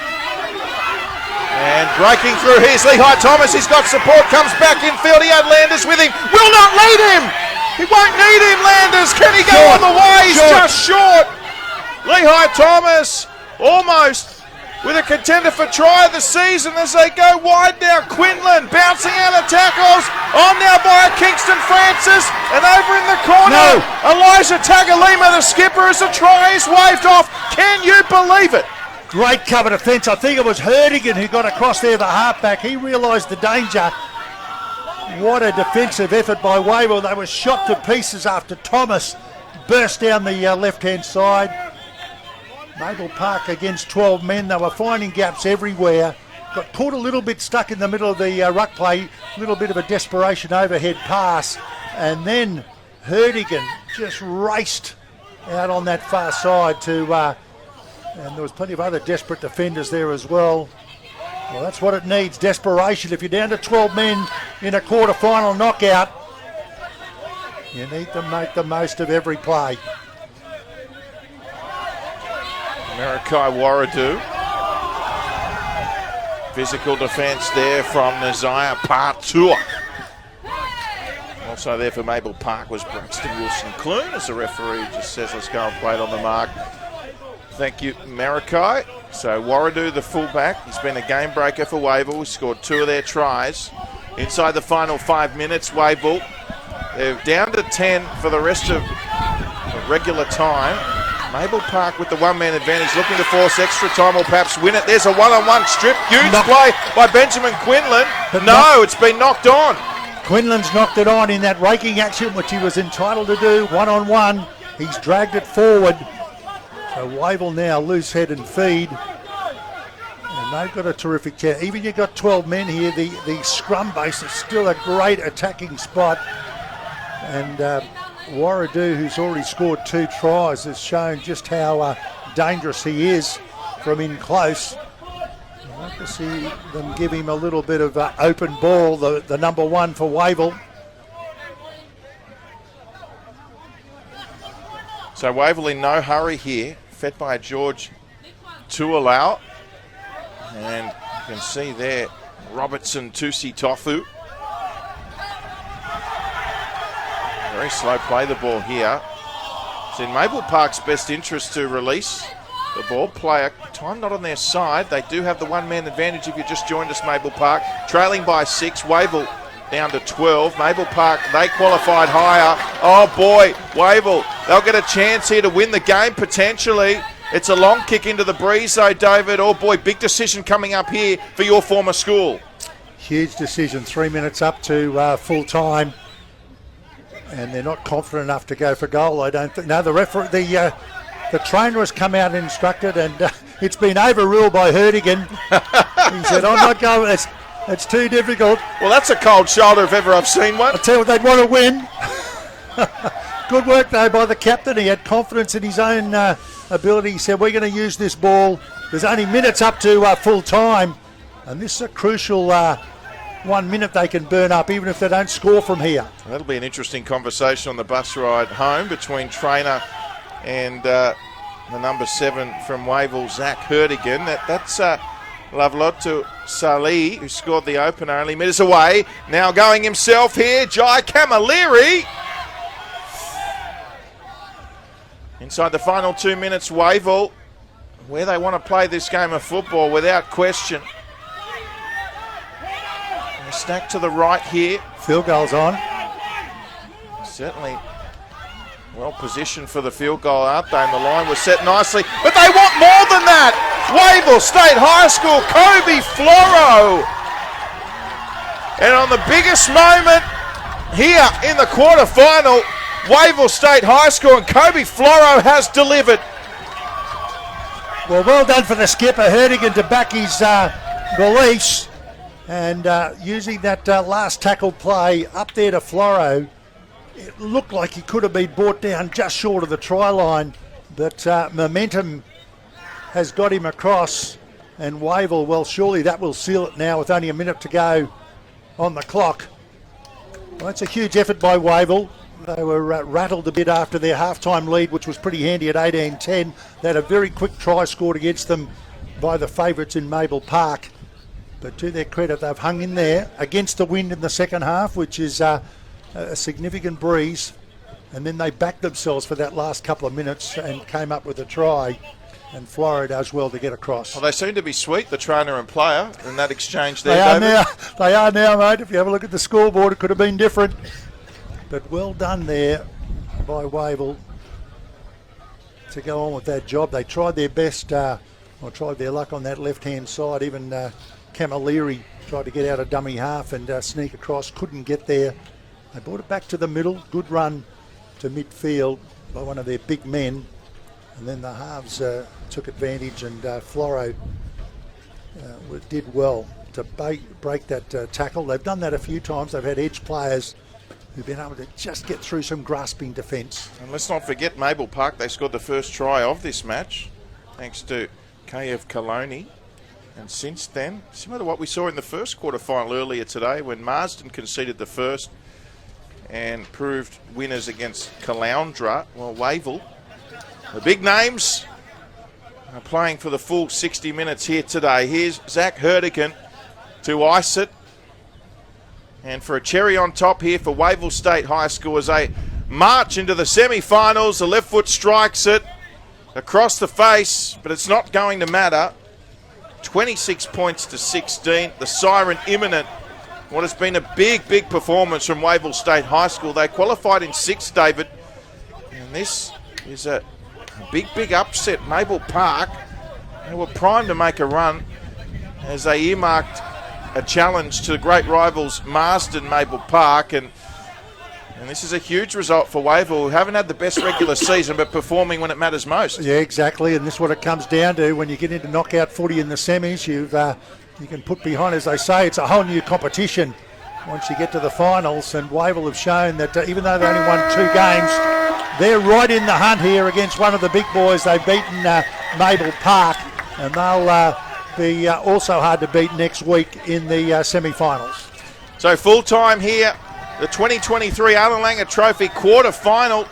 And breaking through, here's Lehigh Thomas. He's got support, comes back infield. He had Landers with him. Will not lead him. He won't need him, Landers. Can he go on the way? He's just short. Lehigh Thomas almost with a contender for try of the season as they go wide now. Quinlan bouncing out of tackles. On now by Kingston Francis. And over in the corner, Elijah Tagalima, the skipper, as the try is waved off. Can you believe it? Great cover defence. I think it was Herdigan who got across there, the halfback. He realised the danger. What a defensive effort by Wavell. They were shot to pieces after Thomas burst down the left-hand side. Mabel Park against 12 men. They were finding gaps everywhere. Got caught a little bit stuck in the middle of the ruck play. A little bit of a desperation overhead pass. And then Herdigan just raced out on that far side to... and there was plenty of other desperate defenders there as well. Well, that's what it needs, desperation. If you're down to 12 men in a quarter-final knockout, you need to make the most of every play. Marikai Warradu. Physical defence there from Nazaya Partua. Also there for Mabel Park was Braxton Wilson-Clune, as the referee just says, let's go and play it on the mark. Thank you, Marikai. So Warradu, the fullback, he's been a game breaker for Wavell. He scored 2 of their tries. Inside the final 5 minutes, Wavell, they're down to 10 for the rest of the regular time. Mabel Park with the one-man advantage, looking to force extra time or perhaps win it. There's a one-on-one strip. Huge play by Benjamin Quinlan. It's been knocked on. Quinlan's knocked it on in that raking action, which he was entitled to do. One-on-one. He's dragged it forward. So Wavell now loose head and feed. And they've got a terrific chance. Even you've got 12 men here, the scrum base is still a great attacking spot. And Warradu, who's already scored 2 tries, has shown just how dangerous he is from in close. I'd like to see them give him a little bit of open ball, the number 1 for Wavell. So Wavell in no hurry here, fed by George Tualau. And you can see there, Robertson Tusi Tofu. Very slow play the ball here. It's in Mabel Park's best interest to release the ball. Player time not on their side. They do have the one-man advantage if you just joined us, Mabel Park. Trailing by 6, Wavell down to 12. Mabel Park, they qualified higher. Oh boy, Wavell, they'll get a chance here to win the game potentially. It's a long kick into the breeze though, David. Oh boy, big decision coming up here for your former school. Huge decision, 3 minutes up to full time. And they're not confident enough to go for goal, I don't think. No, the trainer has come out and instructed, and it's been overruled by Herdigan. He said, I'm not going, it's too difficult. Well, that's a cold shoulder if ever I've seen one. I tell you what, they'd want to win. Good work, though, by the captain. He had confidence in his own ability. He said, we're going to use this ball. There's only minutes up to full time, and this is a crucial 1 minute they can burn up, even if they don't score from here. That'll be an interesting conversation on the bus ride home between trainer and the number 7 from Wavell, Zach Herdigan. That's Lavlotu Salih, who scored the opener, only metres away. Now going himself here, Jai Camilleri. Inside the final 2 minutes, Wavell, where they want to play this game of football without question. Stack to the right here. Field goal's on. Certainly well positioned for the field goal, aren't they? And the line was set nicely, but they want more than that. Wavell State High School, Kobe Floro. And on the biggest moment here in the quarterfinal, Wavell State High School and Kobe Floro has delivered. Well done for the skipper, Herdigan, to back his beliefs. And using that last tackle play up there to Floro, it looked like he could have been brought down just short of the try line, but momentum has got him across, and Wavell, well, surely that will seal it now with only a minute to go on the clock. Well, that's a huge effort by Wavell. They were rattled a bit after their halftime lead, which was pretty handy at 18-10. They had a very quick try scored against them by the favourites in Mabel Park. But to their credit, they've hung in there against the wind in the second half, which is a significant breeze. And then they backed themselves for that last couple of minutes and came up with a try. And Flora does well to get across. Well, they seem to be sweet, the trainer and player, in that exchange there, They are now, mate. If you have a look at the scoreboard, it could have been different. But well done there by Wavell to go on with that job. They tried their best, or tried their luck on that left-hand side. Even Camilleri tried to get out a dummy half and sneak across, couldn't get there. They brought it back to the middle. Good run to midfield by one of their big men. And then the halves took advantage, and Floro did well to break that tackle. They've done that a few times. They've had edge players who've been able to just get through some grasping defence. And let's not forget Mabel Park. They scored the first try of this match, thanks to KF Kaloni. And since then, similar to what we saw in the first quarter final earlier today, when Marsden conceded the first and proved winners against Caloundra, well, Wavell, the big names, are playing for the full 60 minutes here today. Here's Zach Herdigan to ice it. And for a cherry on top here for Wavell State High School as they march into the semi-finals. The left foot strikes it across the face, but it's not going to matter. 26 points to 16. The siren imminent. What has been a big, big performance from Wavell State High School. They qualified in 6th, David. And this is a big, big upset. Mabel Park, they were primed to make a run as they earmarked a challenge to the great rivals Marsden, Mabel Park, and this is a huge result for Wavell, who haven't had the best regular season but performing when it matters most. Yeah, exactly, and this is what it comes down to. When you get into knockout footy in the semis, you can put behind, as they say, it's a whole new competition once you get to the finals, and Wavell have shown that even though they only won 2 games, they're right in the hunt here against one of the big boys. They've beaten Mabel Park, and they'll be also hard to beat next week in the semi-finals. So full time here, the 2023 Alan Langer Trophy quarter final,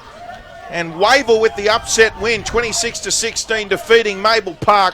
and Wavell with the upset win, 26-16, defeating Mabel Park